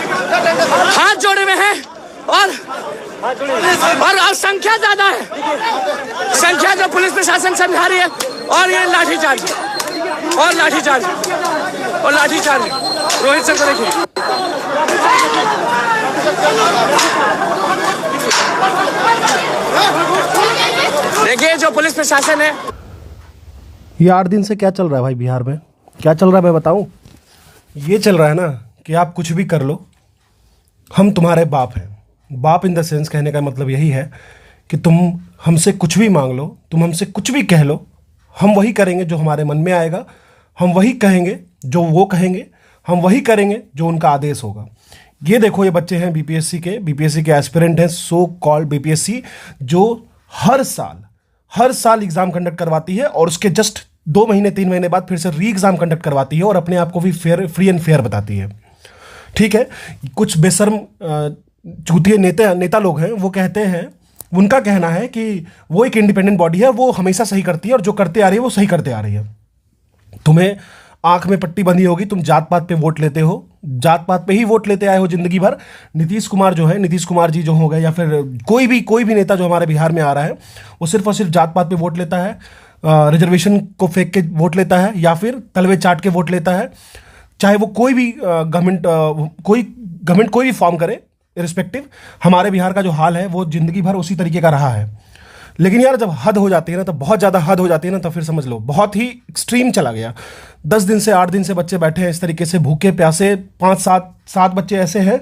हाथ जोड़े हुए हैं और संख्या ज्यादा है, संख्या जो पुलिस प्रशासन समझा रही है। और ये लाठीचार्ज और लाठीचार्ज और लाठीचार्ज। रोहित सर को देखिए, देखिए जो पुलिस प्रशासन है। ये 8 दिन से क्या चल रहा है भाई बिहार में? क्या चल रहा है मैं बताऊं? ये चल रहा है ना कि आप कुछ भी कर लो, हम तुम्हारे बाप हैं। बाप इन द सेंस कहने का मतलब यही है कि तुम हमसे कुछ भी मांग लो, तुम हमसे कुछ भी कह लो, हम वही करेंगे जो हमारे मन में आएगा, हम वही कहेंगे जो वो कहेंगे, हम वही करेंगे जो उनका आदेश होगा। ये देखो, ये बच्चे हैं बीपीएससी के एस्पिरेंट हैं, सो कॉल्ड बीपीएससी, जो हर साल एग्जाम कंडक्ट करवाती है और उसके जस्ट 2 महीने 3 महीने बाद फिर से री एग्जाम कंडक्ट करवाती है और अपने आप को भी फ्री एंड फेयर बताती है। ठीक है, कुछ बेशर्म चूतिए नेता लोग हैं, वो कहते हैं, उनका कहना है कि वो एक इंडिपेंडेंट बॉडी है, वो हमेशा सही करती है और जो करते आ रही है वो सही करते आ रही है। तुम्हें आंख में पट्टी बंधी होगी, तुम जात पात पे वोट लेते हो, जात पात पे ही वोट लेते आए हो जिंदगी भर। नीतीश कुमार जी जो हो गए, या फिर कोई भी नेता जो हमारे बिहार में आ रहा है, वो सिर्फ और सिर्फ जात पात पे वोट लेता है, रिजर्वेशन को फेंक के वोट लेता है, या फिर तलवे चाट के वोट लेता है। चाहे वो कोई भी गवर्नमेंट कोई भी फॉर्म करे, इरिस्पेक्टिव, हमारे बिहार का जो हाल है वो जिंदगी भर उसी तरीके का रहा है। लेकिन यार जब हद हो जाती है ना, तो बहुत ज़्यादा हद हो जाती है ना, तो फिर समझ लो बहुत ही एक्सट्रीम चला गया। 10 दिन से 8 दिन से बच्चे बैठे हैं इस तरीके से भूखे प्यासे। 5-7 बच्चे ऐसे हैं,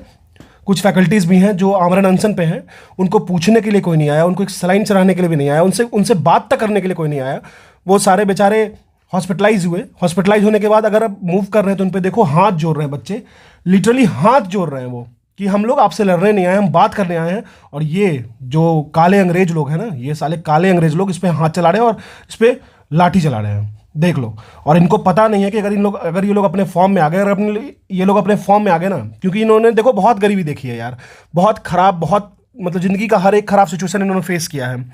कुछ फैकल्टीज़ भी हैं जो आमरण अनशन पे हैं, उनको पूछने के लिए कोई नहीं आया, उनको एक सलाइन चढ़ाने के लिए भी नहीं आया, उनसे बात तक करने के लिए कोई नहीं आया। वो सारे बेचारे हॉस्पिटलाइज हुए। हॉस्पिटलाइज होने के बाद अगर आप मूव कर रहे हैं तो उन पर देखो हाथ जोड़ रहे हैं बच्चे, लिटरली हाथ जोड़ रहे हैं वो, कि हम लोग आपसे लड़ने नहीं आए, हम बात करने आए हैं। और ये जो काले अंग्रेज लोग हैं ना, ये साले काले अंग्रेज लोग इस पे हाथ चला रहे हैं और इस पे लाठी चला रहे हैं, देख लो। और इनको पता नहीं है कि अगर ये लोग अपने फॉर्म में आ गए, ये लोग अपने फॉर्म में आ गए ना, क्योंकि इन्होंने देखो बहुत गरीबी देखी है यार, बहुत खराब, बहुत मतलब ज़िंदगी का हर एक खराब सिचुएशन इन्होंने फेस किया है।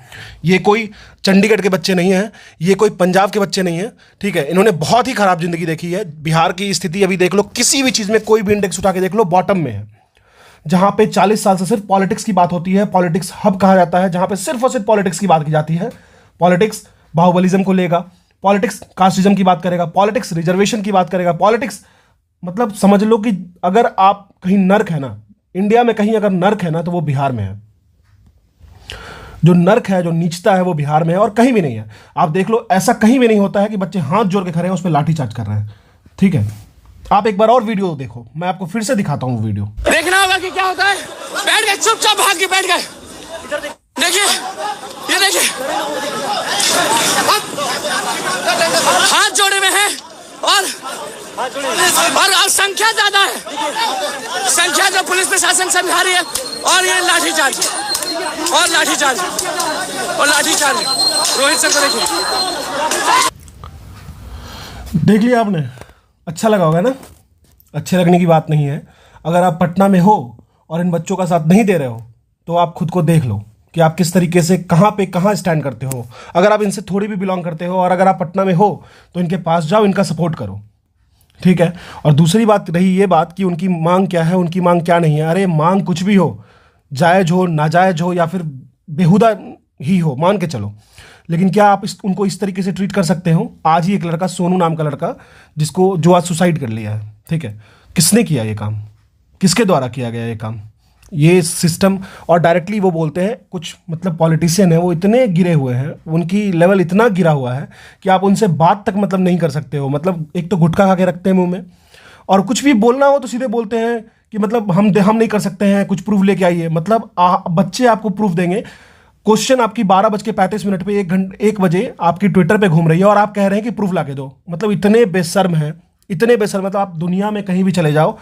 ये कोई चंडीगढ़ के बच्चे नहीं हैं, ये कोई पंजाब के बच्चे नहीं हैं, ठीक है। इन्होंने बहुत ही खराब ज़िंदगी देखी है। बिहार की स्थिति अभी देख लो, किसी भी चीज़ में कोई भी इंडेक्स उठा के देख लो, बॉटम में है। जहाँ पे 40 साल से सिर्फ पॉलिटिक्स की बात होती है, पॉलिटिक्स हब कहा जाता है, जहाँ पे सिर्फ और सिर्फ पॉलिटिक्स की बात की जाती है। पॉलिटिक्स बाहुबलिज्म को लेगा, पॉलिटिक्स कास्टिज्म की बात करेगा, पॉलिटिक्स रिजर्वेशन की बात करेगा, पॉलिटिक्स मतलब समझ लो कि अगर आप कहीं नर्क है ना, इंडिया में कहीं अगर नर्क है ना, तो वो बिहार में है। जो नर्क है, जो नीचता है, वो बिहार में है और कहीं भी नहीं है। आप देख लो, ऐसा कहीं भी नहीं होता है कि बच्चे हाथ जोड़ के खड़े हैं, उस पर लाठीचार्ज कर रहे हैं, ठीक है। आप एक बार और वीडियो देखो, मैं आपको फिर से दिखाता हूँ वीडियो। देखना होगा कि क्या होता है। बैठ गए, चुपचाप भाग के बैठ गए। देखिए, ये देखिए, हाथ जोड़े हुए हैं और संख्या ज्यादा है, संख्या जो पुलिस प्रशासन समझा रही है। और ये लाठीचार्ज और लाठीचार्ज और लाठीचार्ज। रोहित सर को देखिए, देख लिया आपने, अच्छा लगा होगा ना? अच्छे लगने की बात नहीं है। अगर आप पटना में हो और इन बच्चों का साथ नहीं दे रहे हो, तो आप खुद को देख लो कि आप किस तरीके से कहाँ स्टैंड करते हो। अगर आप इनसे थोड़ी भी बिलोंग करते हो और अगर आप पटना में हो, तो इनके पास जाओ, इनका सपोर्ट करो, ठीक है। और दूसरी बात रही ये बात कि उनकी मांग क्या है, उनकी मांग क्या नहीं है। अरे मांग कुछ भी हो, जायज़ हो, नाजायज़ हो, या फिर बेहुदा ही हो, मान के चलो, लेकिन क्या आप उनको इस तरीके से ट्रीट कर सकते हो? आज ही एक लड़का, सोनू नाम का लड़का, जो आज सुसाइड कर लिया है, ठीक है। किसने किया ये काम? किसके द्वारा किया गया ये काम? ये सिस्टम। और डायरेक्टली वो बोलते हैं, कुछ मतलब पॉलिटिशियन है, वो इतने गिरे हुए हैं, उनकी लेवल इतना गिरा हुआ है कि आप उनसे बात तक मतलब नहीं कर सकते हो। मतलब एक तो गुटखा खा के रखते हैं मुंह में, और कुछ भी बोलना हो तो सीधे बोलते हैं कि मतलब हम नहीं कर सकते हैं, कुछ प्रूफ लेके आइए। मतलब बच्चे आपको प्रूफ देंगे। क्वेश्चन आपकी 12:35 पे 1 बजे आपकी ट्विटर पे घूम रही है और आप कह रहे हैं कि प्रूफ ला के दो। मतलब इतने बेशर्म हैं, इतने बेशर्म। मतलब आप दुनिया में कहीं भी चले जाओ,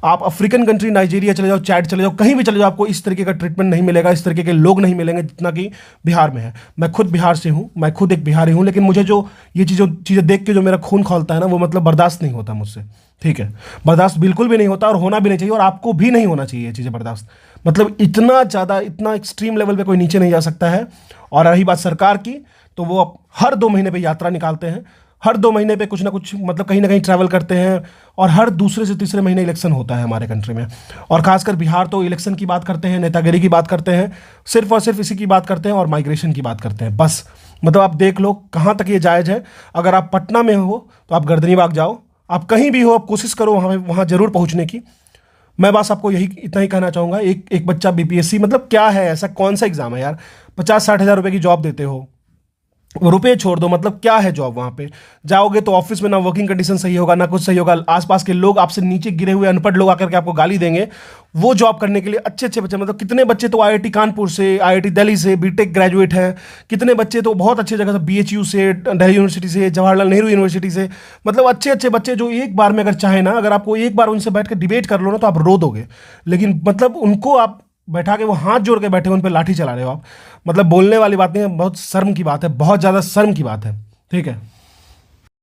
आप अफ्रीकन कंट्री, नाइजीरिया चले जाओ, चैड चले जाओ, कहीं भी चले जाओ, आपको इस तरीके का ट्रीटमेंट नहीं मिलेगा, इस तरीके के लोग नहीं मिलेंगे जितना कि बिहार में है। मैं खुद बिहार से हूँ, मैं खुद एक बिहारी हूँ, लेकिन मुझे जो ये चीज़ें देख के जो मेरा खून खौलता है ना, वो मतलब बर्दाश्त नहीं होता मुझसे, ठीक है। बर्दाश्त बिल्कुल भी नहीं होता और होना भी नहीं चाहिए, और आपको भी नहीं होना चाहिए ये चीज़ें बर्दाश्त। मतलब इतना ज़्यादा, इतना एक्सट्रीम लेवल पे कोई नीचे नहीं जा सकता है। और रही बात सरकार की, तो वो हर 2 महीने पे यात्रा निकालते हैं, हर 2 महीने पे कुछ ना कुछ मतलब कहीं ना कहीं ट्रैवल करते हैं, और हर दूसरे से तीसरे महीने इलेक्शन होता है हमारे कंट्री में। और खासकर बिहार तो इलेक्शन की बात करते हैं, नेतागिरी की बात करते हैं, सिर्फ और सिर्फ इसी की बात करते हैं और माइग्रेशन की बात करते हैं बस। मतलब आप देख लो कहाँ तक ये जायज़ है। अगर आप पटना में हो तो आप गर्दनी बाग जाओ, आप कहीं भी हो आप कोशिश करो वहाँ जरूर पहुँचने की। मैं बस आपको यही इतना ही कहना चाहूँगा। एक एक बच्चा बीपीएससी, मतलब क्या है, ऐसा कौन सा एग्जाम है यार, 50-60 हज़ार रुपये की जॉब देते हो, रुपए छोड़ दो, मतलब क्या है जॉब। वहाँ पे जाओगे तो ऑफिस में ना वर्किंग कंडीशन सही होगा ना कुछ सही होगा, आसपास के लोग आपसे नीचे गिरे हुए अनपढ़ लोग आकर के आपको गाली देंगे। वो जॉब करने के लिए अच्छे अच्छे बच्चे, मतलब कितने बच्चे तो आईआईटी कानपुर से, आईआईटी दिल्ली से बीटेक ग्रेजुएट हैं, कितने बच्चे तो बहुत अच्छी जगह से, बीएचयू से, दिल्ली यूनिवर्सिटी से, जवाहरलाल नेहरू यूनिवर्सिटी से, मतलब अच्छे अच्छे बच्चे जो एक बार में अगर चाहे ना, अगर आपको एक बार उनसे बैठ कर डिबेट कर लो ना तो आप रो दोगे। लेकिन मतलब उनको आप बैठा के वो हाथ जोड़ के बैठे, उन पर लाठी चला रहे हो आप। मतलब बोलने वाली बात नहीं है, बहुत शर्म की बात है, बहुत ज़्यादा शर्म की बात है। ठीक है।